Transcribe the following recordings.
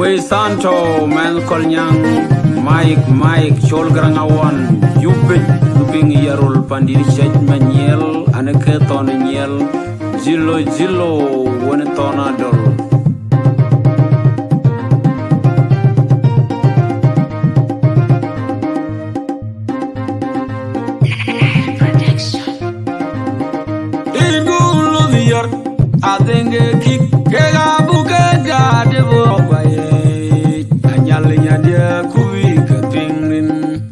We Santo Man Kolnyang Mike Cholgrangawan Yuping Yarul Pandiri Shet Maniel Anaketon Niel Zillo Wanatonadol. I think a kick a book a devil by Anyalinya dear Kuika Pingrin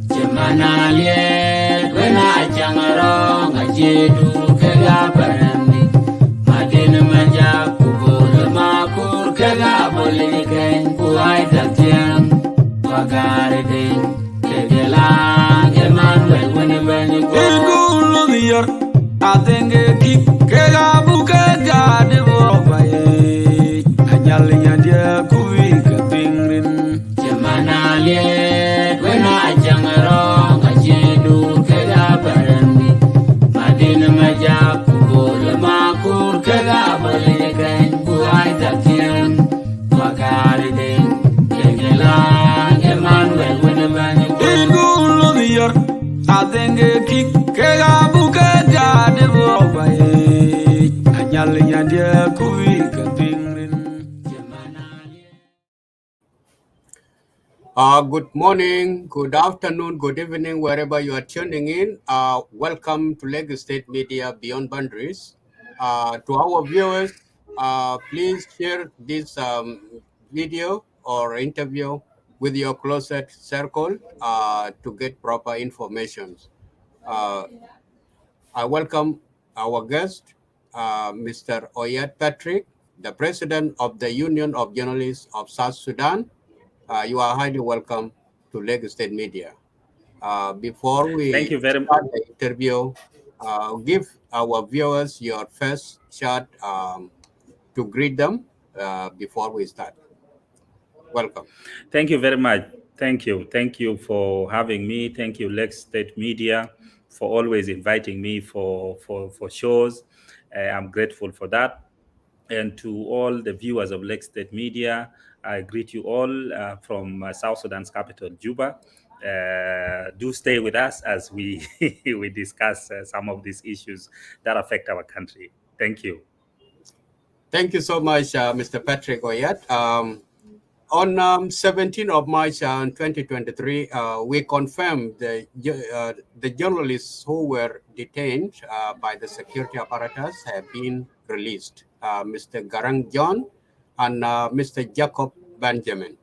Gemana yet when I jang along a jedu Kega Parandi Madina Maja Kubo Makur Kega Bolikan Kuai Tatian Wagaridin Kegela Emmanuel when you go to the year. I think a kick a book a devil by Anyalinya dear Kuika Pingrin Gemana yet when I jang along a jedu Kega Parandi Madina Maja Kubo Makur Kega Bolikan Kuai Tatian Wagaridin Kegela Emmanuel when you go to the year. I think a kick a book a devil by Anyalinya dear Kuika Pingrin. Good morning, good afternoon, good evening, wherever you are tuning in. Welcome to Lagos State Media Beyond Boundaries. To our viewers, please share this video or interview with your closest circle to get proper information. I welcome our guest, Mr. Oyet Patrick, the President of the Union of Journalists of South Sudan. You are highly welcome to Lagos State Media. Before we Thank you very start the interview, give our viewers your first shot to greet them before we start. Welcome. Thank you very much. Thank you. Thank you for having me. Thank you, Lagos State Media, for always inviting me for shows. I'm grateful for that. And to all the viewers of Lagos State Media, I greet you all from South Sudan's capital, Juba. Do stay with us as we we discuss some of these issues that affect our country. Thank you. Thank you so much, Mr. Patrick Oyet. On 17th of March 2023, we confirmed the journalists who were detained by the security apparatus have been released. Mr. Garang John and Mr. Jacob Benjamin.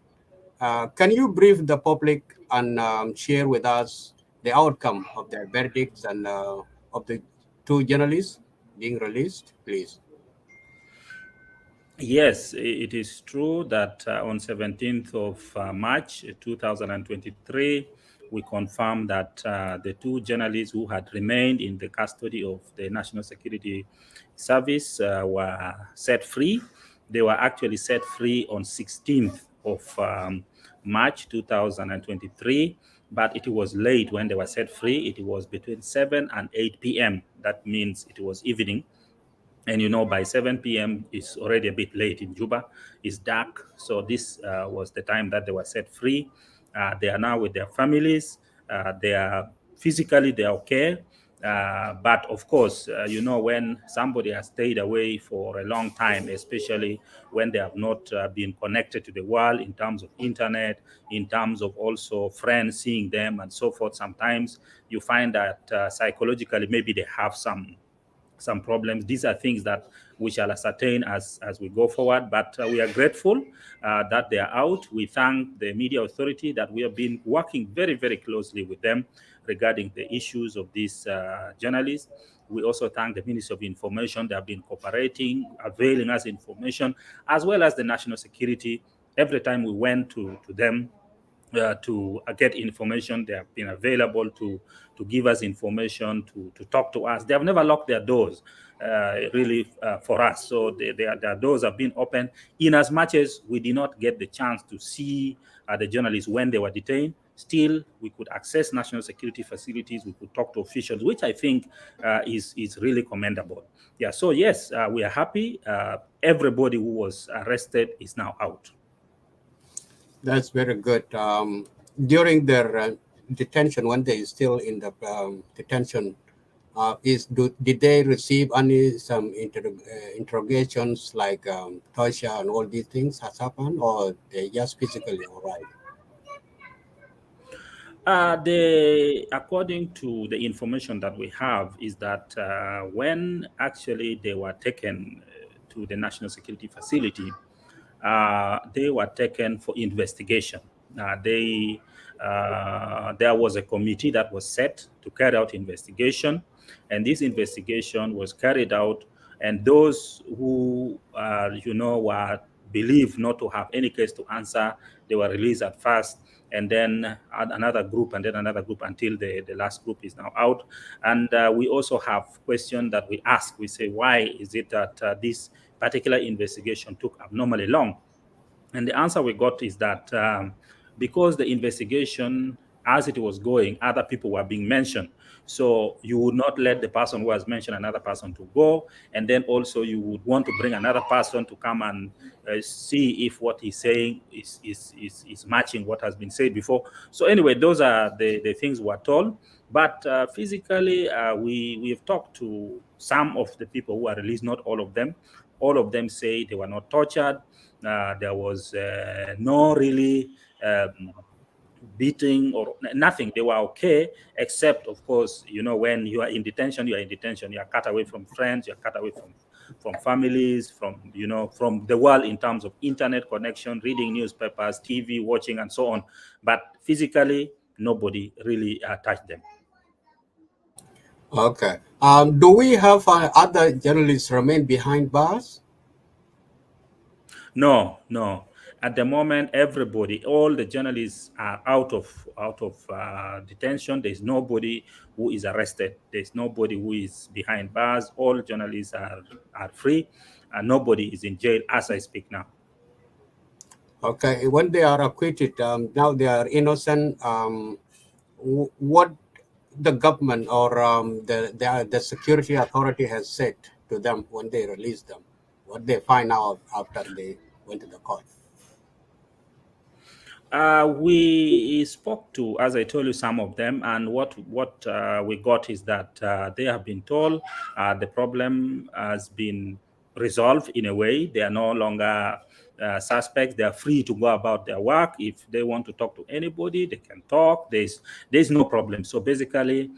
Can you brief the public and share with us the outcome of their verdicts and of the two journalists being released, please? Yes, it is true that on 17th of March 2023, we confirmed that the two journalists who had remained in the custody of the National Security Service were set free. They were actually set free on 16th of March 2023, but it was late when they were set free. It was between 7 and 8 p.m. That means it was evening. And you know, by 7 p.m., it's already a bit late in Juba. It's dark. So this was the time that they were set free. They are now with their families. They are physically, they are okay. But of course, you know, when somebody has stayed away for a long time, especially when they have not been connected to the world in terms of internet, in terms of also friends seeing them and so forth, sometimes you find that psychologically, maybe they have some problems. These are things that we shall ascertain as we go forward, but we are grateful that they are out. We thank the media authority that we have been working very, very closely with them regarding the issues of these journalists. We also thank the Ministry of Information. They have been cooperating, availing us information, as well as the National Security. Every time we went to them, to get information, they have been available to give us information, to talk to us. They have never locked their doors really for us. So their doors have been open in as much as we did not get the chance to see the journalists when they were detained. Still, we could access national security facilities. We could talk to officials, which I think is really commendable. Yeah, so yes, we are happy. Everybody who was arrested is now out. That's very good. During their detention, when they still in the detention, did they receive any some interrogations like torture and all these things has happened, or they just physically all right? According to the information that we have, is that when actually they were taken to the National Security Facility, they were taken for investigation. There was a committee that was set to carry out investigation, and this investigation was carried out. And those who, were believed not to have any case to answer, they were released at first, and then another group, and then another group, until the last group is now out. And we also have questions that we ask. We say, why is it that this particular investigation took abnormally long? And the answer we got is that because the investigation, as it was going, other people were being mentioned. So you would not let the person who has mentioned another person to go. And then also you would want to bring another person to come and see if what he's saying is matching what has been said before. So anyway, those are the things we're told. But physically, we have talked to some of the people who are released, not all of them. All of them say they were not tortured. There was no really beating or nothing. They were okay, except, of course, when you are in detention, you are in detention. You are cut away from friends. You are cut away from families, from the world in terms of internet connection, reading newspapers, TV, watching, and so on. But physically, nobody really touched them. Okay. Do we have other journalists remain behind bars? No. At the moment, all the journalists are out of detention. There's nobody who is arrested. There's nobody who is behind bars. All journalists are free, and nobody is in jail as I speak now. Okay. When they are acquitted, now they are innocent. What the government or the security authority has said to them when they release them? What they find out after they went to the court? We spoke to, as I told you, some of them, and what we got is that they have been told the problem has been resolved in a way. They are no longer suspects. They are free to go about their work. If they want to talk to anybody, they can talk. There's no problem. So basically,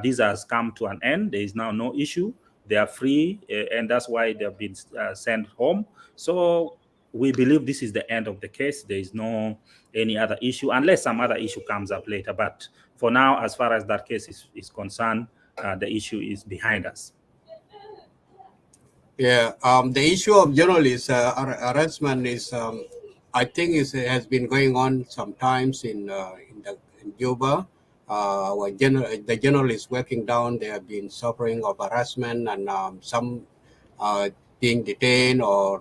this has come to an end. There is now no issue. They are free, and that's why they have been sent home. So we believe this is the end of the case. There is no any other issue, unless some other issue comes up later. But for now, as far as that case is concerned, the issue is behind us. Yeah, the issue of journalists harassment is, I think, has been going on sometimes in Juba. The journalists working down, they have been suffering of harassment, and some being detained, or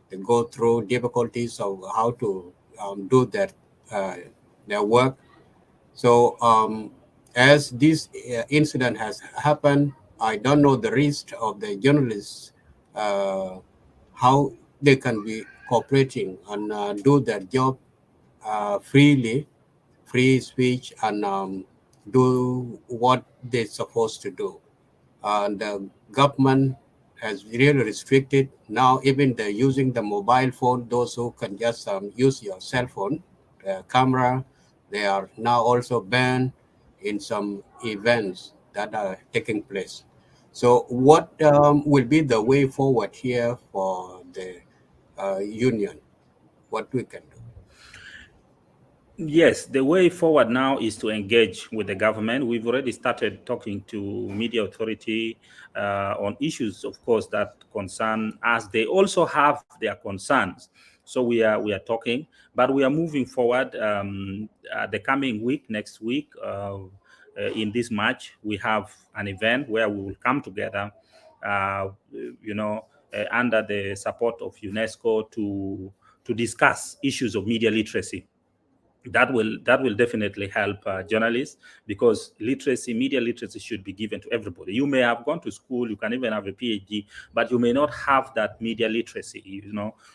they go through difficulties of how to do their work. So as this incident has happened, I don't know the risk of the journalists, how they can be cooperating and do their job freely, free speech, and do what they're supposed to do. And the government has really restricted now, even they're using the mobile phone. Those who can just use your cell phone camera, they are now also banned in some events that are taking place. So what will be the way forward here for the union? What we can do? Yes, the way forward now is to engage with the government. We've already started talking to media authority on issues, of course, that concern us. They also have their concerns. So we are talking, but we are moving forward. The coming week, next week, in this March, we have an event where we will come together, under the support of UNESCO to discuss issues of media literacy. that will definitely help journalists, because media literacy should be given to everybody. You may have gone to school, you can even have a PhD, but you may not have that media literacy,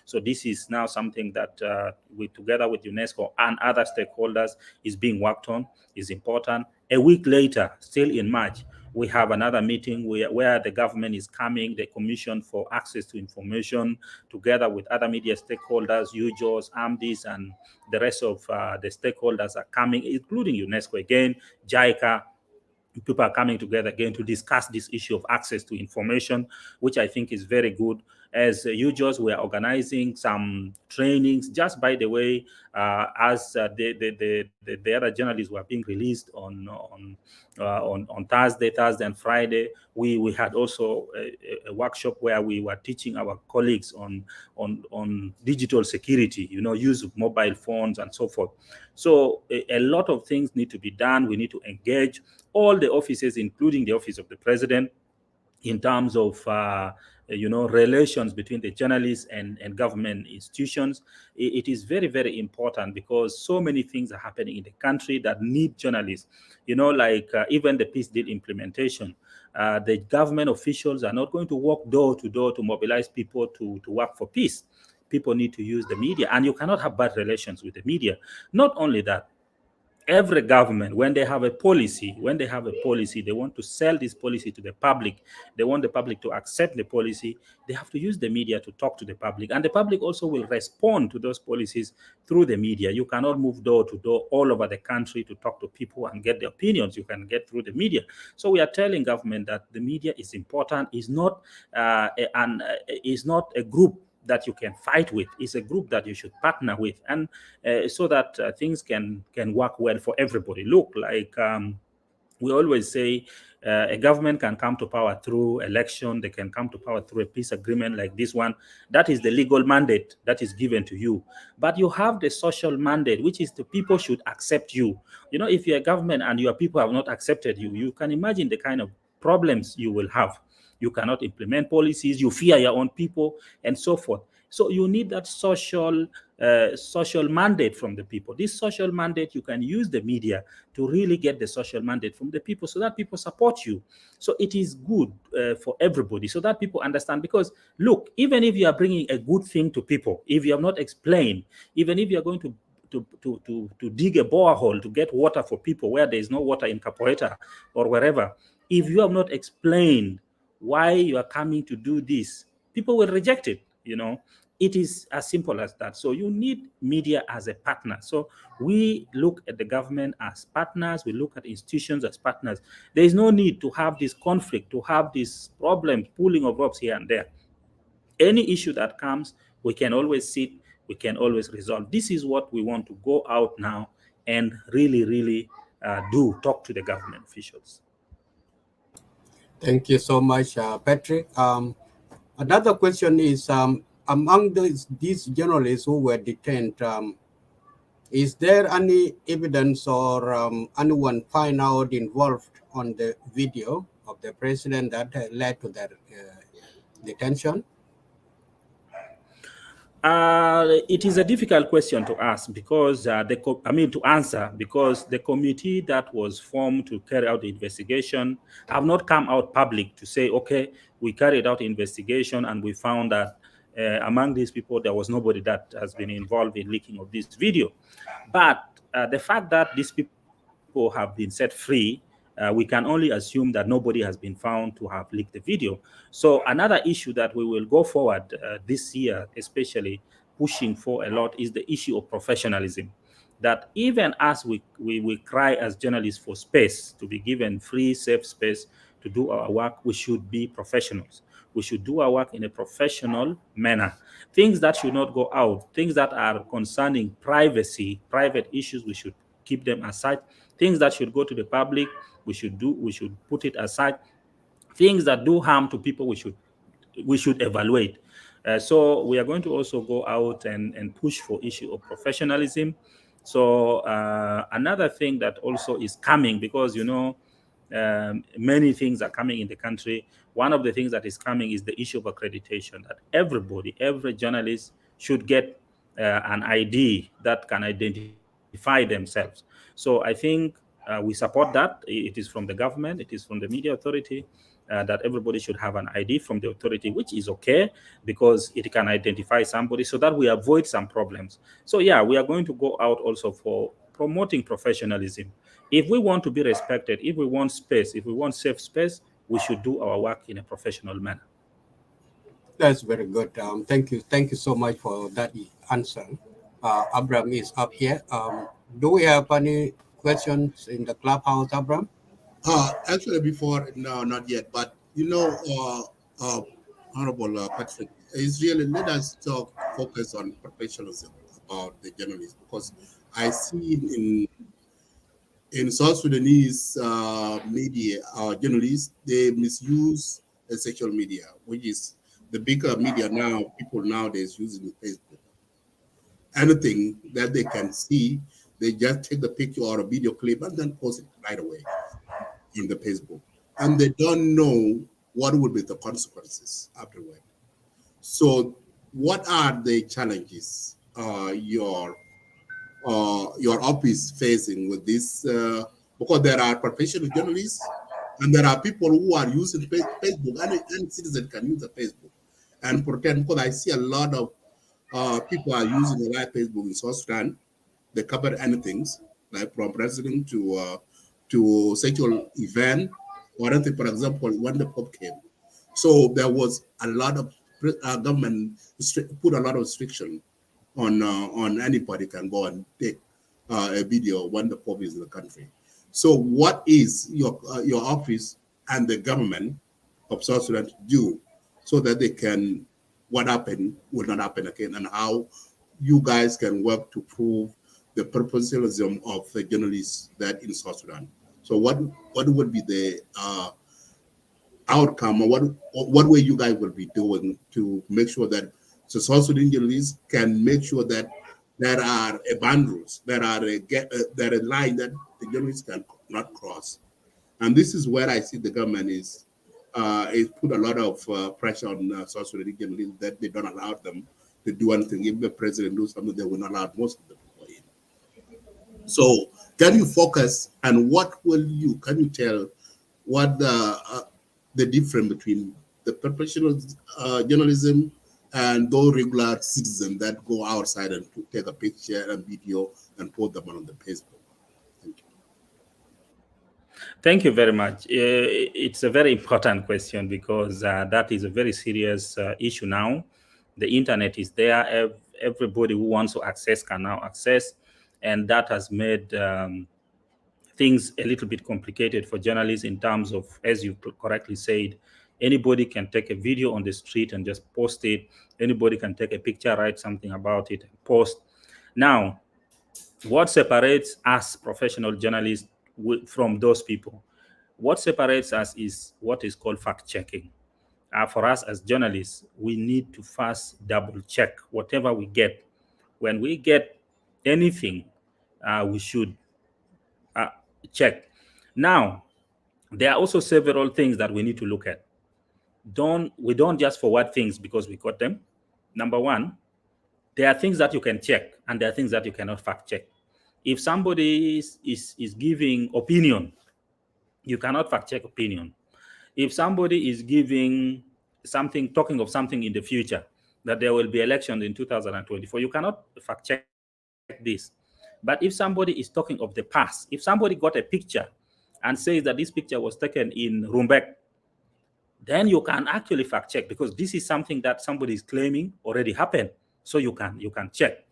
so this is now something that we, together with UNESCO and other stakeholders, is being worked on, is important. A week later, still in March, we have another meeting where the government is coming, the Commission for Access to Information, together with other media stakeholders, UJOSS, AMDIS, and the rest of the stakeholders are coming, including UNESCO again, JICA. People are coming together again to discuss this issue of access to information, which I think is very good. As UJOSS, we are organizing some trainings. Just by the way, as the other journalists were being released on Thursday and Friday, we had also a workshop where we were teaching our colleagues on digital security, use of mobile phones and so forth. So a lot of things need to be done. We need to engage all the offices, including the Office of the President, in terms of relations between the journalists and government institutions. It is very, very important, because so many things are happening in the country that need journalists. Like even the peace deal implementation. The government officials are not going to walk door to door to mobilize people to work for peace. People need to use the media, and you cannot have bad relations with the media. Not only that, every government, when they have a policy, they want to sell this policy to the public. They want the public to accept the policy. They have to use the media to talk to the public, and the public also will respond to those policies through the media. You cannot move door to door all over the country to talk to people and get the opinions you can get through the media. So we are telling government that the media is important. Is not a group that you can fight with. Is a group that you should partner with, and so that things can work well for everybody. Look, like we always say, a government can come to power through election. They can come to power through a peace agreement like this one. That is the legal mandate that is given to you. But you have the social mandate, which is the people should accept you. If you're a government and your people have not accepted you, you can imagine the kind of problems you will have. You cannot implement policies, you fear your own people, and so forth. So you need that social mandate from the people. This social mandate, you can use the media to really get the social mandate from the people, so that people support you. So it is good for everybody, so that people understand. Because look, even if you are bringing a good thing to people, if you have not explained, even if you are going to dig a borehole to get water for people where there is no water in Capoeira or wherever, if you have not explained why you are coming to do this, people will reject it. It is as simple as that. So you need media as a partner. So we look at the government as partners. We look at institutions as partners. There is no need to have this conflict, to have this problem, pulling of ropes here and there. Any issue that comes, we can always sit, we can always resolve. This is what we want to go out now and really, really talk to the government officials. Thank you so much, Patrick. Another question is, among these journalists who were detained, is there any evidence or anyone find out involved on the video of the president that led to their detention? It is a difficult question to ask, because to answer, because the committee that was formed to carry out the investigation have not come out public to say, okay, we carried out the investigation and we found that among these people there was nobody that has been involved in leaking of this video. But the fact that these people have been set free, we can only assume that nobody has been found to have leaked the video. So another issue that we will go forward this year, especially pushing for a lot, is the issue of professionalism. That even as we cry as journalists for space, to be given free, safe space to do our work, we should be professionals. We should do our work in a professional manner. Things that should not go out, things that are concerning privacy, private issues, we should keep them aside. Things that should go to the public, we should put it aside. Things that do harm to people, we should evaluate. So we are going to also go out and push for issue of professionalism. So another thing that also is coming, because many things are coming in the country. One of the things that is coming is the issue of accreditation, that every journalist should get an ID that can identify themselves. So I think we support that. It is from the government, it is from the media authority, that everybody should have an ID from the authority, which is okay because it can identify somebody so that we avoid some problems. So yeah, we are going to go out also for promoting professionalism. If we want to be respected, if we want space, if we want safe space, we should do our work in a professional manner. That's very good. Thank you. Thank you so much for that answer. Abraham is up here. Do we have any questions in the clubhouse, Abraham? Actually, before, no, not yet. But Honorable Patrick, is really let us talk focus on professionalism about the journalists, because I see in South Sudanese media, journalists, they misuse the social media, which is the bigger media now. People nowadays using Facebook. Anything that they can see, they just take the picture or a video clip and then post it right away in the Facebook, and they don't know what would be the consequences afterward. So, what are the challenges your office facing with this? Because there are professional journalists, and there are people who are using Facebook. Any citizen can use the Facebook and pretend. Because I see a lot of people are using the live Facebook in South Sudan. They cover anything, like from president to sexual event or anything. For example, when the Pope came, so there was a lot of government put a lot of restriction on anybody can go and take a video when the Pope is in the country. So what is your office and the government of South Sudan to do so that they can, what happened will not happen again, and how you guys can work to prove the professionalism of the journalists that in South Sudan? So what would be the outcome, or what way you guys will be doing to make sure that the South Sudan journalists can make sure that there are boundaries, there are a line that the journalists can not cross? And this is where I see the government is put a lot of pressure on South Sudan journalists, that they don't allow them to do anything. If the president do something, they will not allow most of the people in. So can you focus, and can you tell what the difference between the professional journalism and those regular citizens that go outside and take a picture and video and put them on the Facebook? Thank you. Thank you very much. It's a very important question, because that is a very serious issue now. The internet is there. Everybody who wants to access can now access. And that has made things a little bit complicated for journalists in terms of, as you correctly said, anybody can take a video on the street and just post it. Anybody can take a picture, write something about it, and post. Now, what separates us professional journalists from those people? What separates us is what is called fact-checking. For us as journalists, we need to first double-check whatever we get. When we get anything, we should check. Now, there are also several things that we need to look at. We don't just forward things because we got them. Number one, there are things that you can check, and there are things that you cannot fact check. If somebody is giving opinion, you cannot fact check opinion. If somebody is giving something, talking of something in the future, that there will be elections in 2024, you cannot fact check this. But if somebody is talking of the past, if somebody got a picture and says that this picture was taken in Rumbek, then you can actually fact check, because this is something that somebody is claiming already happened. So you can check.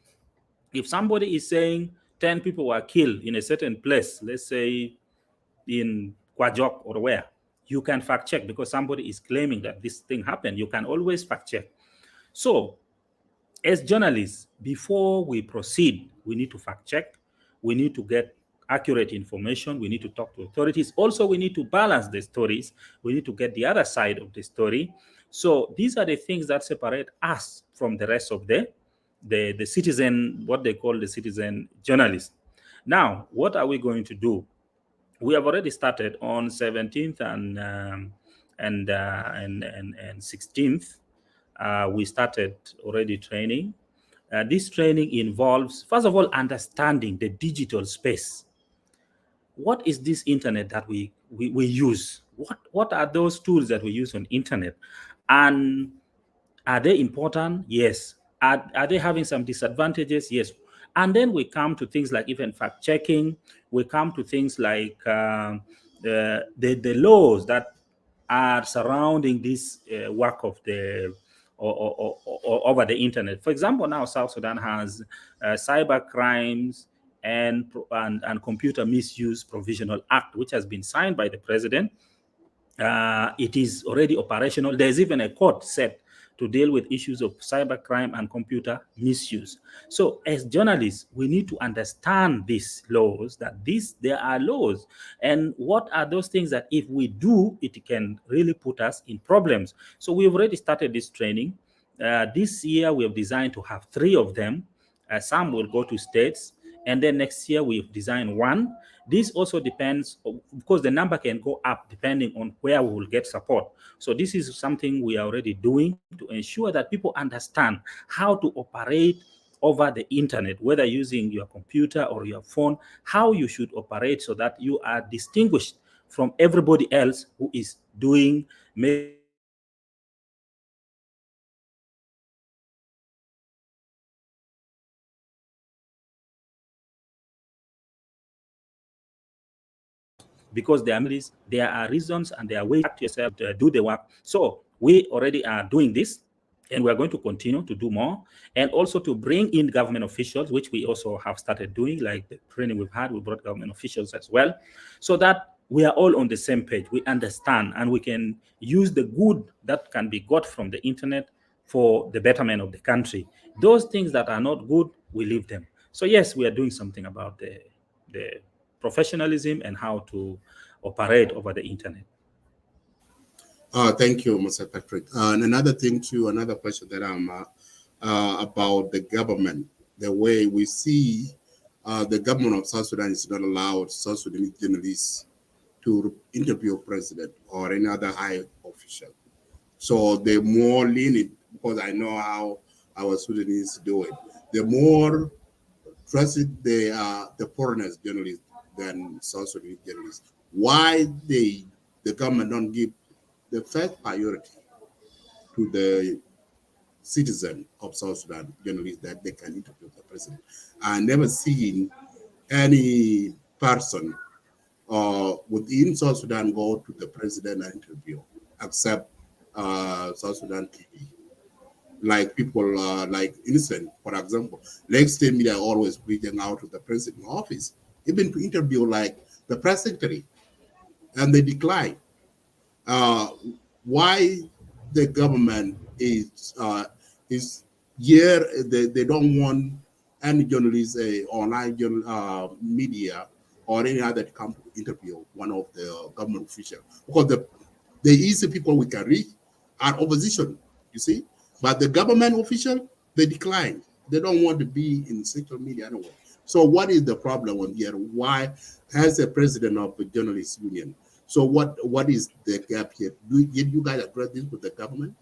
If somebody is saying 10 people were killed in a certain place, let's say in Kwajok or where, you can fact check because somebody is claiming that this thing happened. You can always fact check. So as journalists, before we proceed, we need to fact check. We need to get accurate information. We need to talk to authorities. Also, we need to balance the stories. We need to get the other side of the story. So these are the things that separate us from the rest of the citizen, what they call the citizen journalist. Now, what are we going to do? We have already started on 17th and 16th. We started already training. This training involves, first of all, understanding the digital space. What is this internet that we use? What are those tools that we use on internet? And are they important? Yes. Are they having some disadvantages? Yes. And then we come to things like even fact checking. We come to things like the laws that are surrounding this work of the or over the internet. For example, now South Sudan has cyber crimes and computer misuse provisional act, which has been signed by the president. It is already operational. There's even a court set to deal with issues of cybercrime and computer misuse. So as journalists, we need to understand these laws, that there are laws. And what are those things that if we do, it can really put us in problems. So we've already started this training. This year, we have designed to have 3 of them. Some will go to states. And then next year, we've designed 1. This also depends, of course, the number can go up depending on where we will get support. So this is something we are already doing to ensure that people understand how to operate over the internet, whether using your computer or your phone, how you should operate so that you are distinguished from everybody else who is doing maybe because there are reasons and there are ways to yourself to do the work. So we already are doing this, and we're going to continue to do more, and also to bring in government officials, which we also have started doing, like the training we've had. We brought government officials as well, so that we are all on the same page. We understand, and we can use the good that can be got from the internet for the betterment of the country. Those things that are not good, we leave them. So yes, we are doing something about the professionalism and how to operate over the internet. Thank you, Mr. Patrick. And another thing too, another question that I'm about the government, the way we see the government of South Sudan is not allowed South Sudanese journalists to interview president or any other high official. So they're more lenient, because I know how our Sudanese do it. They're more trusted the foreigners journalists than South Sudanese journalists. Why the government don't give the first priority to the citizen of South Sudan journalists that they can interview the president? I never seen any person within South Sudan go to the president and interview, except South Sudan TV. Like people like Innocent, for example, Lake State Media are always reaching out to the president's office, even to interview like the press secretary, and they decline. Why the government is here? They don't want any journalist, online media, or any other to come to interview one of the government officials, because the easy people we can reach are opposition, you see. But the government official, they decline. They don't want to be in social media anyway. So what is the problem here? Why, as the president of the journalists union, so what is the gap here? Did you guys address this with the government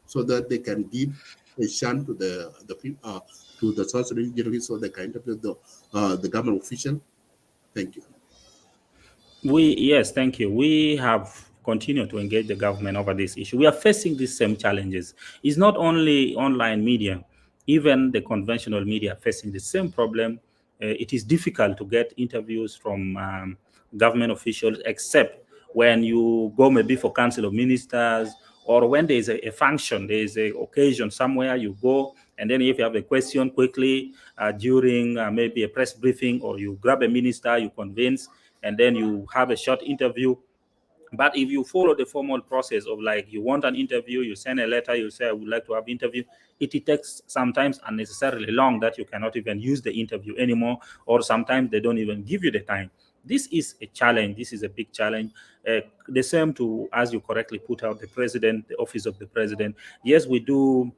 so that they can give a chance to the South Sudanese journalists so they can interview the government official? Thank you. Yes, thank you. We have continued to engage the government over this issue. We are facing these same challenges. It's not only online media, even the conventional media are facing the same problem. It is difficult to get interviews from government officials, except when you go maybe for council of ministers, or when there is a function, there is an occasion somewhere, you go, and then if you have a question quickly during maybe a press briefing, or you grab a minister, you convince, and then you have a short interview. But if you follow the formal process of, like, you want an interview, you send a letter, you say, I would like to have interview, it takes sometimes unnecessarily long that you cannot even use the interview anymore, or sometimes they don't even give you the time. This is a challenge. This is a big challenge. The same to, as you correctly put out, the president, the office of the president. Yes, we do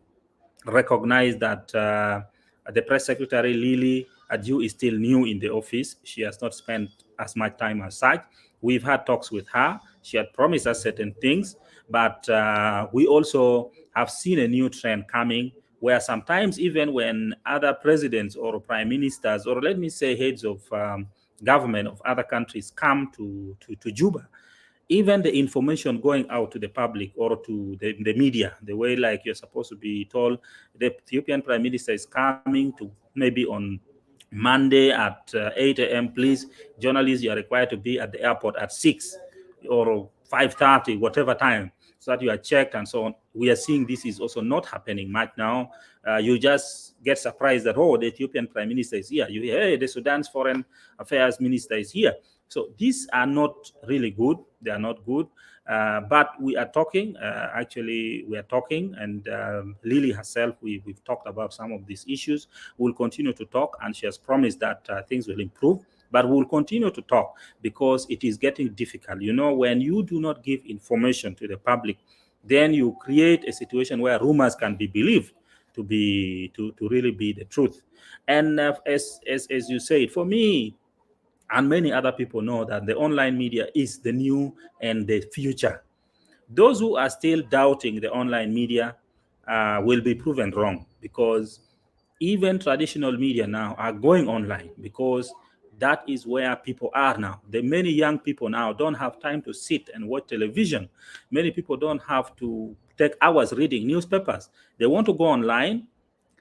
recognize that the press secretary, Lily Adieu, is still new in the office. She has not spent as much time as such. We've had talks with her. She had promised us certain things, but we also have seen a new trend coming where sometimes even when other presidents or prime ministers, or let me say heads of government of other countries come to Juba, even the information going out to the public or to the media, the way like you're supposed to be told, the Ethiopian prime minister is coming to maybe on Monday at 8 a.m. Please, journalists, you are required to be at the airport at 6 or 5:30, whatever time, so that you are checked and so on. We are seeing this is also not happening much now. You just get surprised that, oh, the Ethiopian prime minister is here. You hear, hey, the Sudan's foreign affairs minister is here. So these are not really good. They are not good. But we are talking. Actually, we are talking, and Lily herself, we've talked about some of these issues. We'll continue to talk, and she has promised that things will improve. But we'll continue to talk because it is getting difficult. You know, when you do not give information to the public, then you create a situation where rumors can be believed to really be the truth. And as you said, for me, and many other people know that the online media is the new and the future. Those who are still doubting the online media will be proven wrong, because even traditional media now are going online, because that is where people are now. The many young people now don't have time to sit and watch television. Many people don't have to take hours reading newspapers. They want to go online,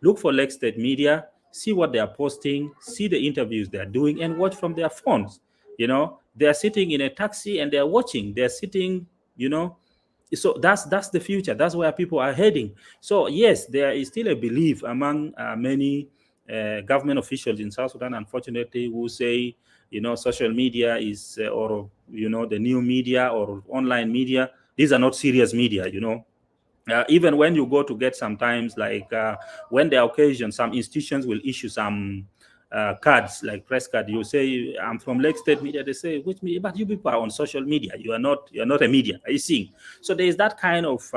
look for Lake State Media, see what they are posting, see the interviews they are doing, and watch from their phones. You know, they are sitting in a taxi and they are watching. They're sitting, you know. So that's the future. That's where people are heading. So yes, there is still a belief among many government officials in South Sudan, unfortunately, who say, you know, social media is or you know, the new media or online media, these are not serious media. You know, even when you go to get sometimes, like when the occasion, some institutions will issue some cards, like press card. You say, I'm from Lake State Media. They say, which media? But you people are on social media. You are not a media. Are you seeing? So there is that kind of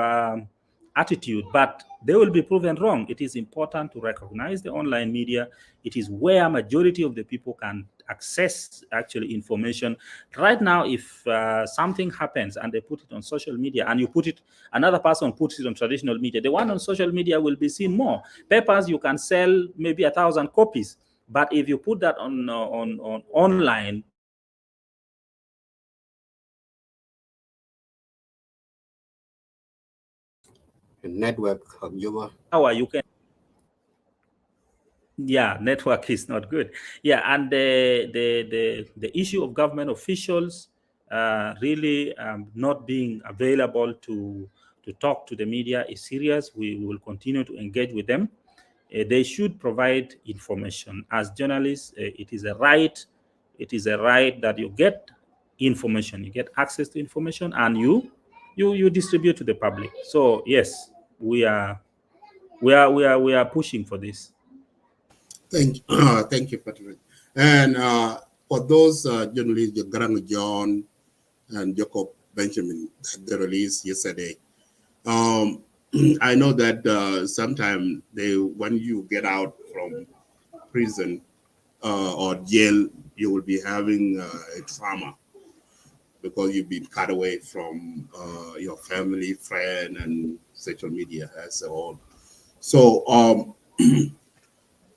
attitude, but they will be proven wrong. It is important to recognize the online media. It is where majority of the people can access actually information. Right now, if something happens and they put it on social media, and you put it, another person puts it on traditional media, the one on social media will be seen more. Papers, you can sell maybe 1,000 copies, but if you put that on online, network of Juba. you can. Yeah, network is not good. Yeah, and the issue of government officials really not being available to talk to the media is serious. We will continue to engage with them. They should provide information. As journalists, it is a right. It is a right that you get information, you get access to information, and you distribute to the public. So yes, we are pushing for this. Thank you, Patrick. And for those journalists, Garang John and Jacob Benjamin, that they released yesterday, I know that sometimes when you get out from prison or jail, you will be having a trauma because you've been cut away from your family, friend, and social media as a whole. So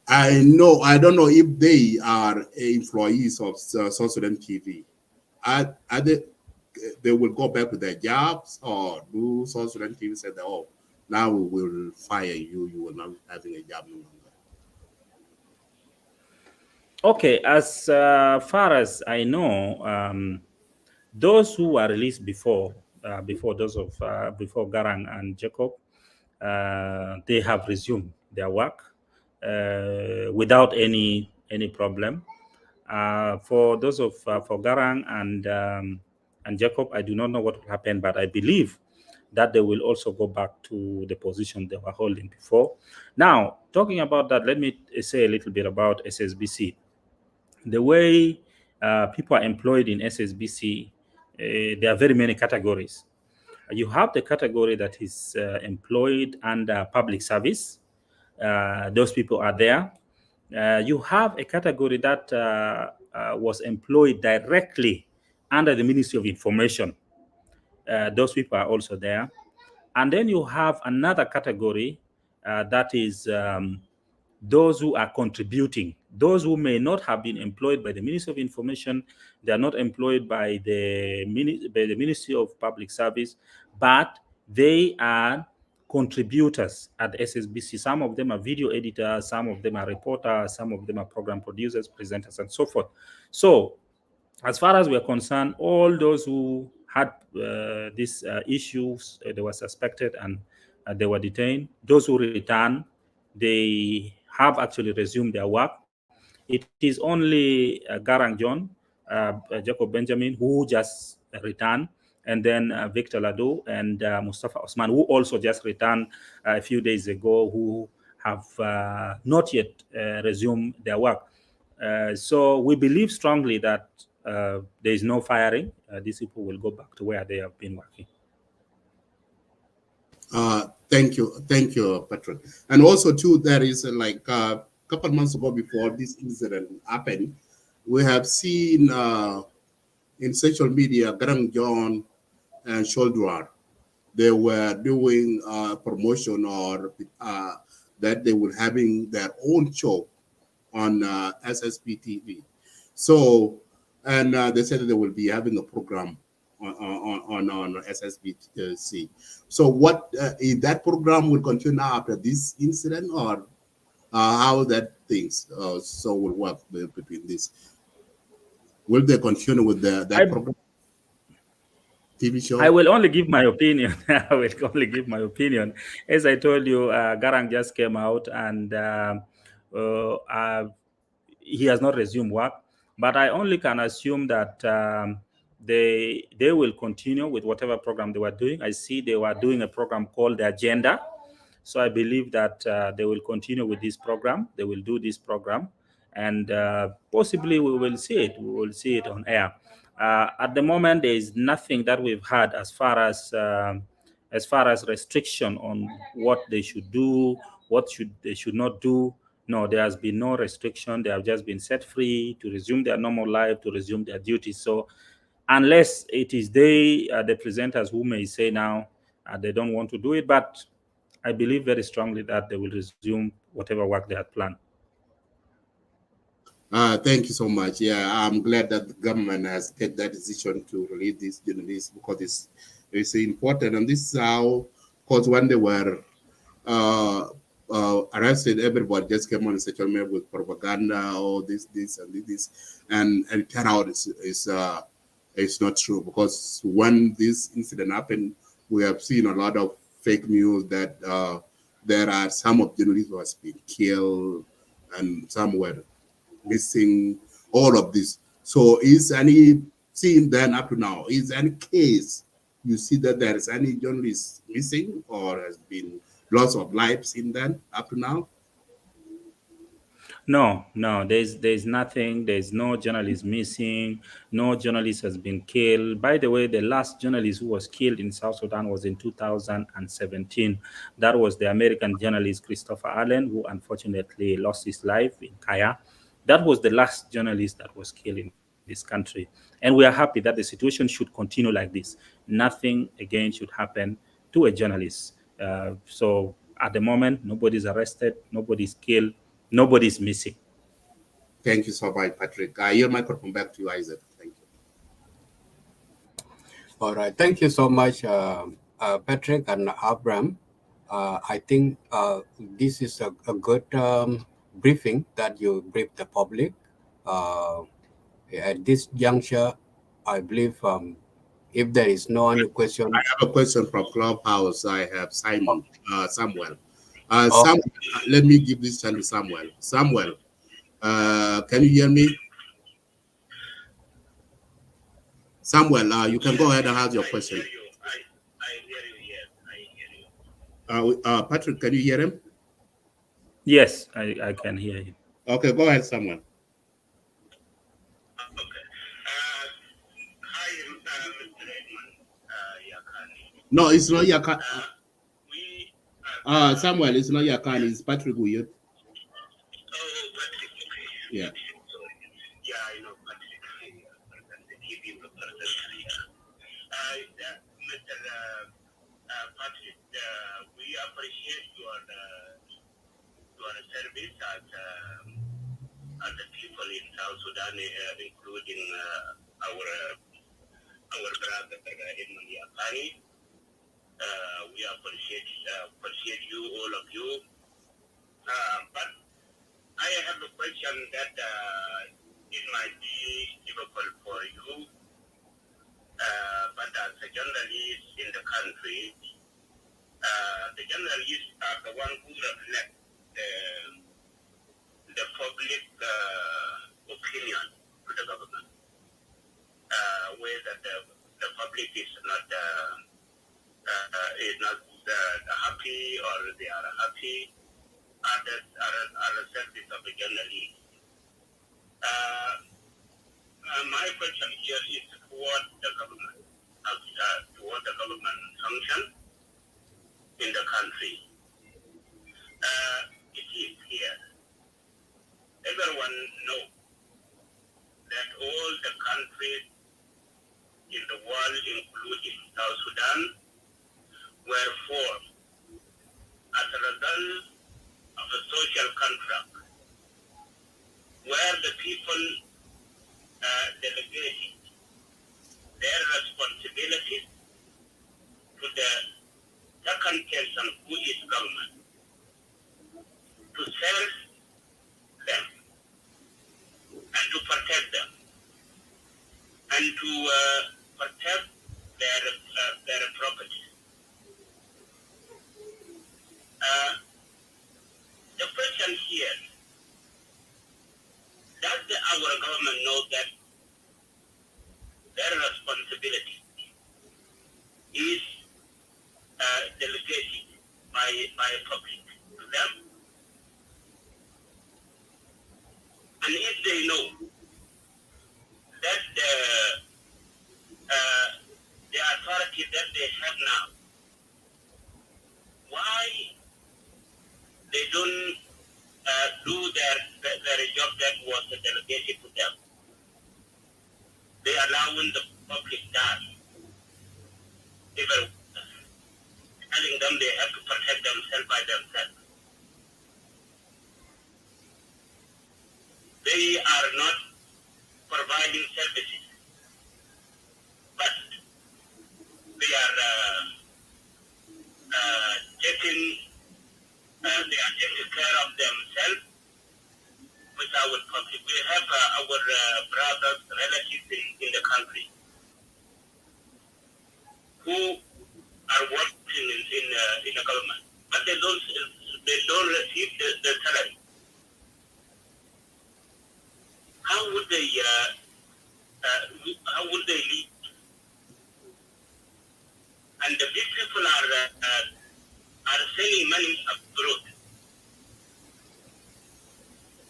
I don't know if they are employees of South Sudan TV. Are they will go back to their jobs, or do South Sudan TV say that, oh, now we will fire you, you will not be having a job no longer? Okay, as far as I know, those who were released before those of before Garang and Jacob, they have resumed their work without any problem. For those of for Garang and Jacob, I do not know what will happen, but I believe that they will also go back to the position they were holding before. Now, talking about that, let me say a little bit about SSBC. The way people are employed in SSBC, there are very many categories. You have the category that is employed under public service. Those people are there. You have a category that was employed directly under the Ministry of Information. Those people are also there. And then you have another category that is those who are contributing, those who may not have been employed by the Ministry of Information, they are not employed by the Ministry of Public Service, but they are contributors at SSBC. Some of them are video editors, some of them are reporters, some of them are program producers, presenters, and so forth. So as far as we're concerned, all those who had these issues, they were suspected and they were detained. Those who returned, they have actually resumed their work. It is only Garang John, Jacob Benjamin, who just returned, and then Victor Lado and Mustafa Osman, who also just returned a few days ago, who have not yet resumed their work. So we believe strongly that there is no firing. These people will go back to where they have been working. Thank you, Patrick. And also, too, there is like a couple months ago, before this incident happened, we have seen in social media, Garang John and Sholdwar, they were doing promotion or that they were having their own show on SSP TV. So, and they said that they will be having a program on SSBC. So what if that program will continue now after this incident, or how that things so will work between this? Will they continue with that program? TV show? I will only give my opinion. I will only give my opinion. As I told you, Garang just came out and he has not resumed work. But I only can assume that they will continue with whatever program they were doing. I see they were doing a program called The Agenda. So I believe that they will continue with this program. They will do this program. And possibly we will see it. We will see it on air. At the moment, there is nothing that we've had as far as restriction on what they should do, they should not do. No, there has been no restriction. They have just been set free to resume their normal life, to resume their duties. So unless it is the presenters who may say now they don't want to do it, but I believe very strongly that they will resume whatever work they had planned. Thank you so much. Yeah, I'm glad that the government has taken that decision to release these journalists, because it's important. And this is how, because when they were arrested, everybody just came on social media with propaganda, or this, and it turned out it's not true, because when this incident happened, we have seen a lot of fake news that there are some of journalists who has been killed and some were missing, all of this. So is any seen then up to now, is any case you see that there is any journalist missing or has been loss of lives in then up to now? No, there's nothing. There's no journalist missing. No journalist has been killed. By the way, the last journalist who was killed in South Sudan was in 2017. That was the American journalist Christopher Allen, who unfortunately lost his life in Kaya. That was the last journalist that was killed in this country. And we are happy that the situation should continue like this. Nothing again should happen to a journalist. So at the moment, nobody's arrested, nobody's killed, nobody's missing. Thank you so much, Patrick. I yield my microphone back to you, Isaac. Thank you. All right. Thank you so much, Patrick and Abraham. I think this is a good briefing that you briefed the public. At this juncture, I believe if there is no any question. I have a question from Clubhouse. I have Samuel. Okay. Let me give this chance to Samuel. Samuel, can you hear me? Samuel, you can go ahead and ask your question. I hear you, yes. I hear you. Patrick, can you hear him? Yes, I can hear you. Okay, go ahead, Samuel. Okay. Hi, Mr. Edmund Yakani. No, it's not Yakani. Samuel, it's not Yakani, it's Patrick Oyet. Oh, Patrick, okay. Yeah. Sorry. Yeah, I know Patrick. The TV Mr. Patrick, we appreciate your our service as the people in South Sudan, including our brother in Maniakani. We appreciate you, all of you. But I have a question that it might be difficult for you, but as a journalist in the country, the journalists are the one who reflect the public opinion to the government, whether the public is not happy or they are happy. Are the service of the journalist. My question here is toward the government, toward the government function in the country. It is here. Everyone knows that all the countries in the world, including South Sudan, were formed as a result of a social contract where the people delegated their responsibilities to the second person who is government to serve them and to protect them and to protect their property. The question here, does our government know that their responsibility is delegated by public to them? And if they know that the authority that they have now, why they don't do their job that was delegated to them? They allowing the public that, even telling them they have to protect themselves by themselves. They are not providing services, but they are taking care of themselves without public. We have our brothers, relatives in the country who are working in the government, but they don't receive the salary. How would they live? And the big people are sending money abroad.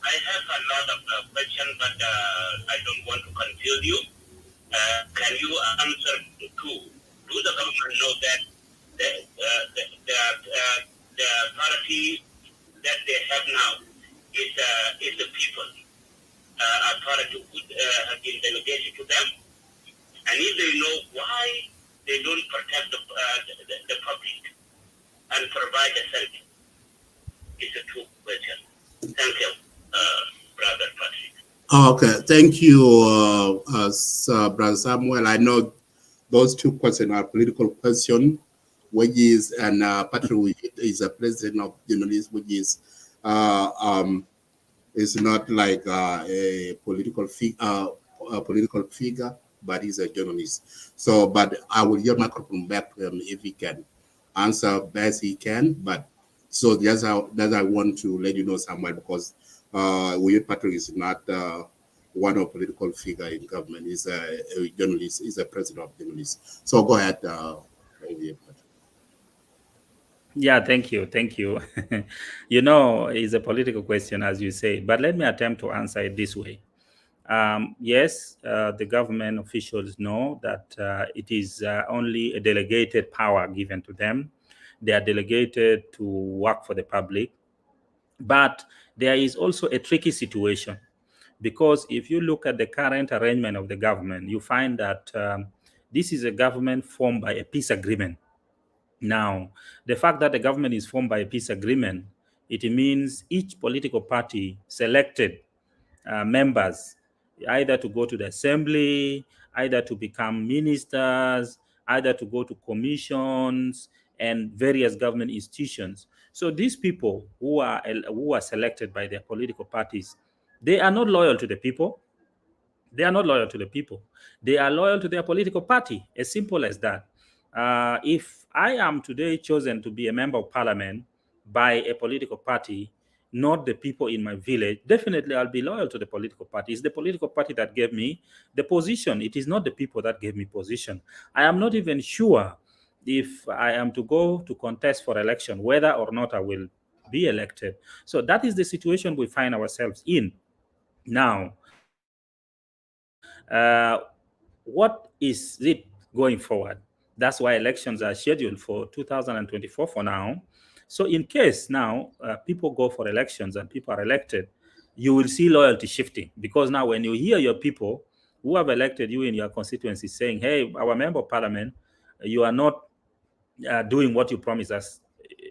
I have a lot of questions, but I don't want to confuse you. Can you answer too? Do the government know that the authority that they have now is the people authority have been delegated to them? And if they know why they don't protect the public and provide a service, it's a true question. Thank you, Brother Patrick. Okay, thank you, Brother Samuel. I know those two questions are political questions, which is, and Patrick is a president of journalists, which is not like a political figure, but he's a journalist. So, but I will yield microphone back to him if he can answer best he can. But so that's how I want to let you know, Samuel, because Oyet Patrick is not one of political figure in government. He's a journalist. He's a president of journalists. So go ahead, Oyet Patrick. Yeah, thank you. It's a political question, as you say, but let me attempt to answer it this way. Yes, the government officials know that it is only a delegated power given to them. They are delegated to work for the public. But there is also a tricky situation, because if you look at the current arrangement of the government, you find that this is a government formed by a peace agreement. Now, the fact that the government is formed by a peace agreement It means each political party selected members either to go to the assembly, either to become ministers, either to go to commissions and various government institutions. So these people who are selected by their political parties, they are not loyal to the people. They are not loyal to the people. They are loyal to their political party. As simple as that. If I am today chosen to be a member of parliament by a political party, not the people in my village, definitely I'll be loyal to the political party. It's the political party that gave me the position. It is not the people that gave me position. I am not even sure if I am to go to contest for election, whether or not I will be elected. So that is the situation we find ourselves in now. What is it going forward? That's why elections are scheduled for 2024 for now. So in case now people go for elections and people are elected, you will see loyalty shifting, because now when you hear your people who have elected you in your constituency saying, hey, our member of parliament, you are not doing what you promised us,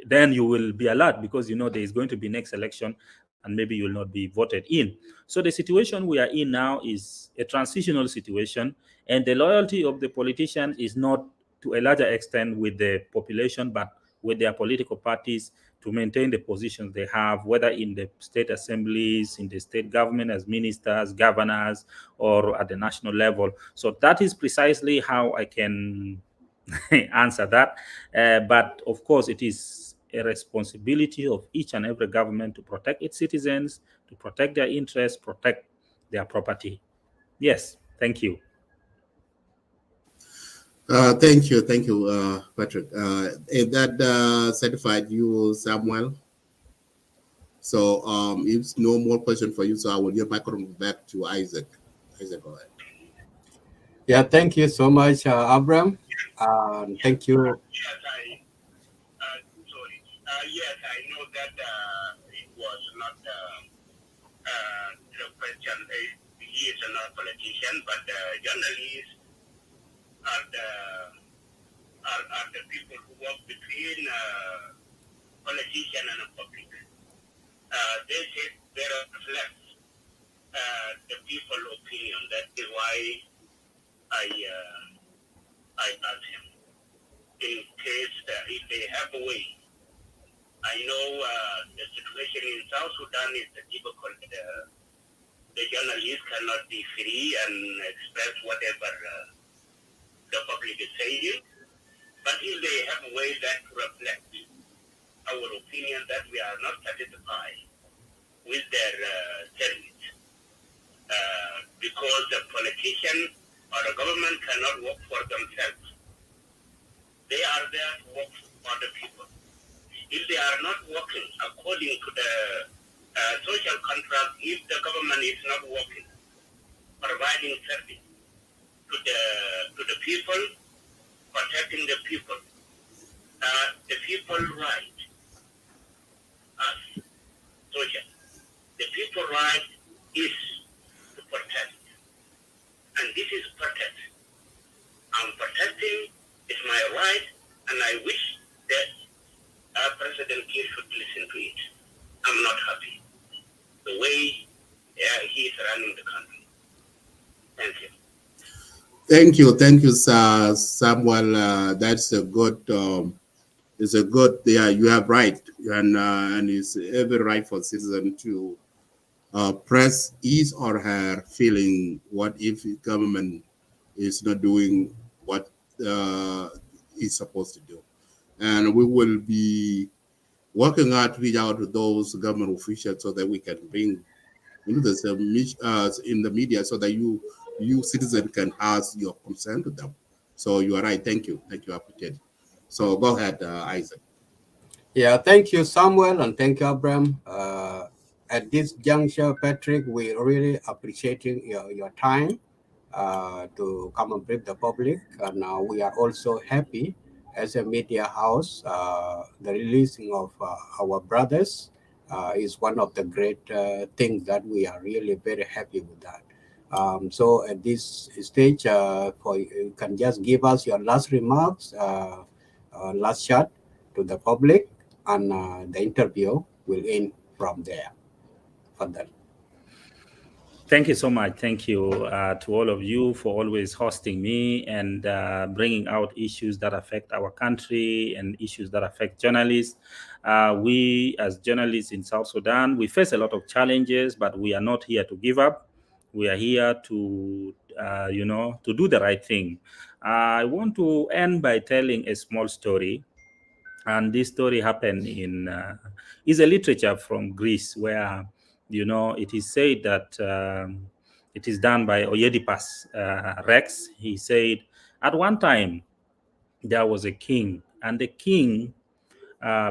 then you will be alert, because you know there is going to be next election and maybe you will not be voted in. So the situation we are in now is a transitional situation, and the loyalty of the politicians is not to a larger extent with the population, but with their political parties to maintain the positions they have, whether in the state assemblies, in the state government as ministers, governors, or at the national level. So that is precisely how I can answer that. But of course, it is a responsibility of each and every government to protect its citizens, to protect their interests, protect their property. Yes, thank you. Thank you, Patrick. Is that satisfied you, Samuel? So if no more question for you, so I will give microphone back to Isaac. Isaac, go ahead. Yeah, thank you so much, Abram. Thank you. Yes, I know that it was not the question. He is not a politician, but journalists are the people who work between politician and the public. They say there reflects the people opinion. That is why I asked him, in case if they have a way. I know the situation in South Sudan is difficult. The journalists cannot be free and express whatever the public is saying. But if they have a way that reflects our opinion that we are not satisfied with their service, because the politician or the government cannot work for themselves. They are there to work for the people. If they are not working according to the social contract, if the government is not working, providing service to the people, protecting the people right us, social. The people right is to protect. And this is protect. I'm protecting, it's my right, and I wish that President Kiir should listen to it. I'm not happy the way he is running the country. Thank you. Thank you, Samuel. That's a good. It's a good. Yeah, you have right, and it's every right for citizen to press his or her feeling. What if government is not doing what it's supposed to do? And we will be working hard to reach out to those government officials so that we can bring into the in the media so that you citizen can ask your concern to them. So you are right. Thank you. I appreciate it. So go ahead, Isaac. Yeah, thank you, Samuel, and thank you, Abram. At this juncture, Patrick, we really appreciating your time to come and brief the public. And we are also happy as a media house. The releasing of our brothers is one of the great things that we are really very happy with that. So at this stage, you can just give us your last remarks, last shot to the public and the interview will end from there. Further. Thank you so much. Thank you to all of you for always hosting me and bringing out issues that affect our country and issues that affect journalists. We, as journalists in South Sudan, we face a lot of challenges, but we are not here to give up. We are here to, to do the right thing. I want to end by telling a small story. And this story happened is a literature from Greece where, it is said that it is done by Oedipus Rex. He said, at one time, there was a king, and the king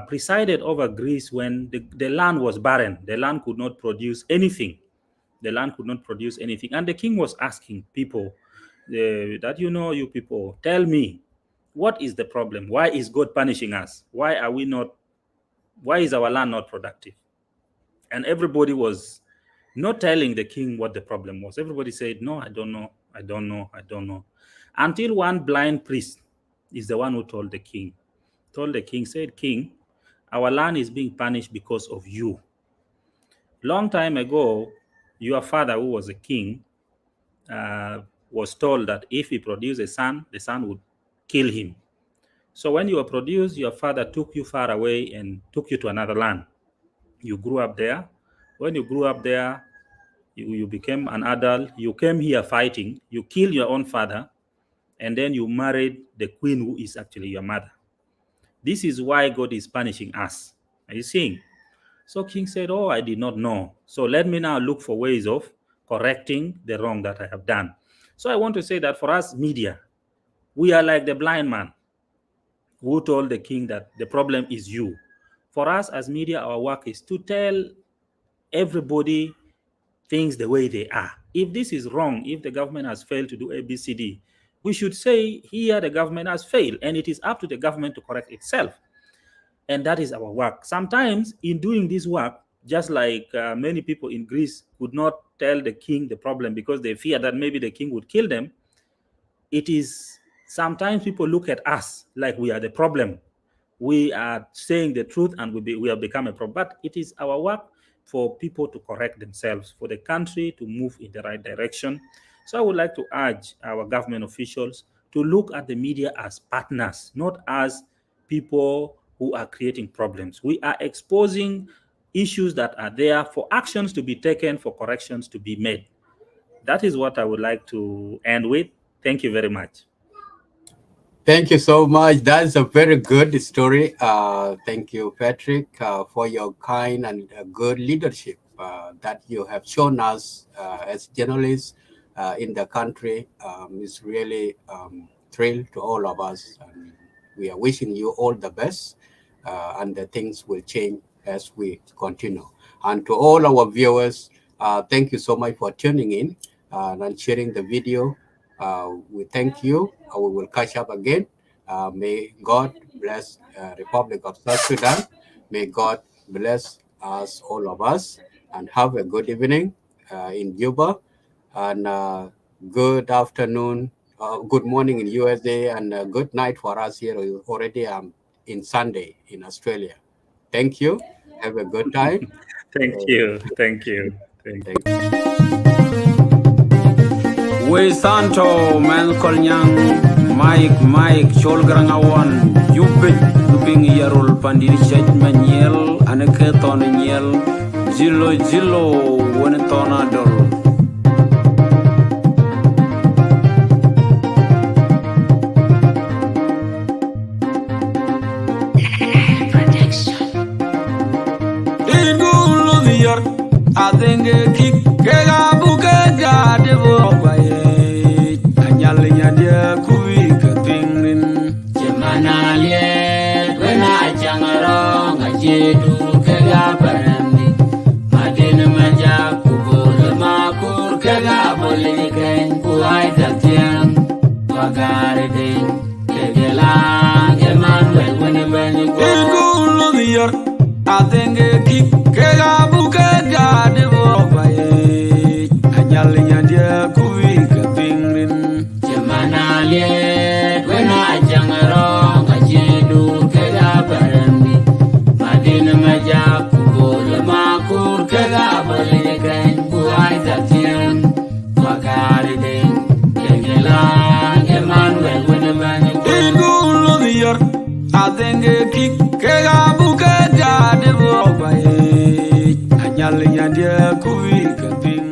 presided over Greece when the land was barren. The land could not produce anything. The land could not produce anything. And the king was asking people that, you people, tell me, what is the problem? Why is God punishing us? Why is our land not productive? And everybody was not telling the king what the problem was. Everybody said, no, I don't know. I don't know. I don't know. Until one blind priest is the one who told the king, said, King, our land is being punished because of you. Long time ago, your father, who was a king, was told that if he produced a son, the son would kill him. So when you were produced, your father took you far away and took you to another land. You grew up there. When you grew up there, you became an adult. You came here fighting. You killed your own father. And then you married the queen who is actually your mother. This is why God is punishing us. Are you seeing? So King said, oh, I did not know. So let me now look for ways of correcting the wrong that I have done. So I want to say that for us media, we are like the blind man who told the king that the problem is you. For us as media, our work is to tell everybody things the way they are. If this is wrong, if the government has failed to do ABCD, we should say here the government has failed and it is up to the government to correct itself. And that is our work. Sometimes in doing this work, just like many people in Greece could not tell the king the problem because they fear that maybe the king would kill them, it is sometimes people look at us like we are the problem. We are saying the truth and we have become a problem. But it is our work for people to correct themselves, for the country to move in the right direction. So I would like to urge our government officials to look at the media as partners, not as people who are creating problems. We are exposing issues that are there for actions to be taken, for corrections to be made. That is what I would like to end with. Thank you very much. Thank you so much. That's a very good story. Thank you, Patrick, for your kind and good leadership that you have shown us as journalists in the country. It's really thrill to all of us. And we are wishing you all the best, and the things will change as we continue. And to all our viewers, thank you so much for tuning in and sharing the video. We thank you. We will catch up again. May God bless Republic of South Sudan. May God bless us, all of us, and have a good evening in Juba, and good afternoon, good morning in USA, and good night for us here already in Sunday in Australia. Thank you. Have a good time. Thank you. Thank you. Thank you. We Santo man kolnyang Mike Cholgrangawan Yupit Luping Yarul Pandiri Shet Maniel Anaketon Niel Jilo Wenetona Dol. I think kick Kegabuka de Anyalinya dia kuika tingrin Jemanalie when I jangarong a jedu Kegabarandi Madina Maja Kubul Makur Kegabulikan Kuai Datian Wagaridin Kegela Emmanuel when you go to your I think kick Kegabuka de Anyalinya dia kuika tingrin Jemanalie when I jangarong a jedu Kegabarandi Madina Maja Kubul nyal nyandia kuvi kapi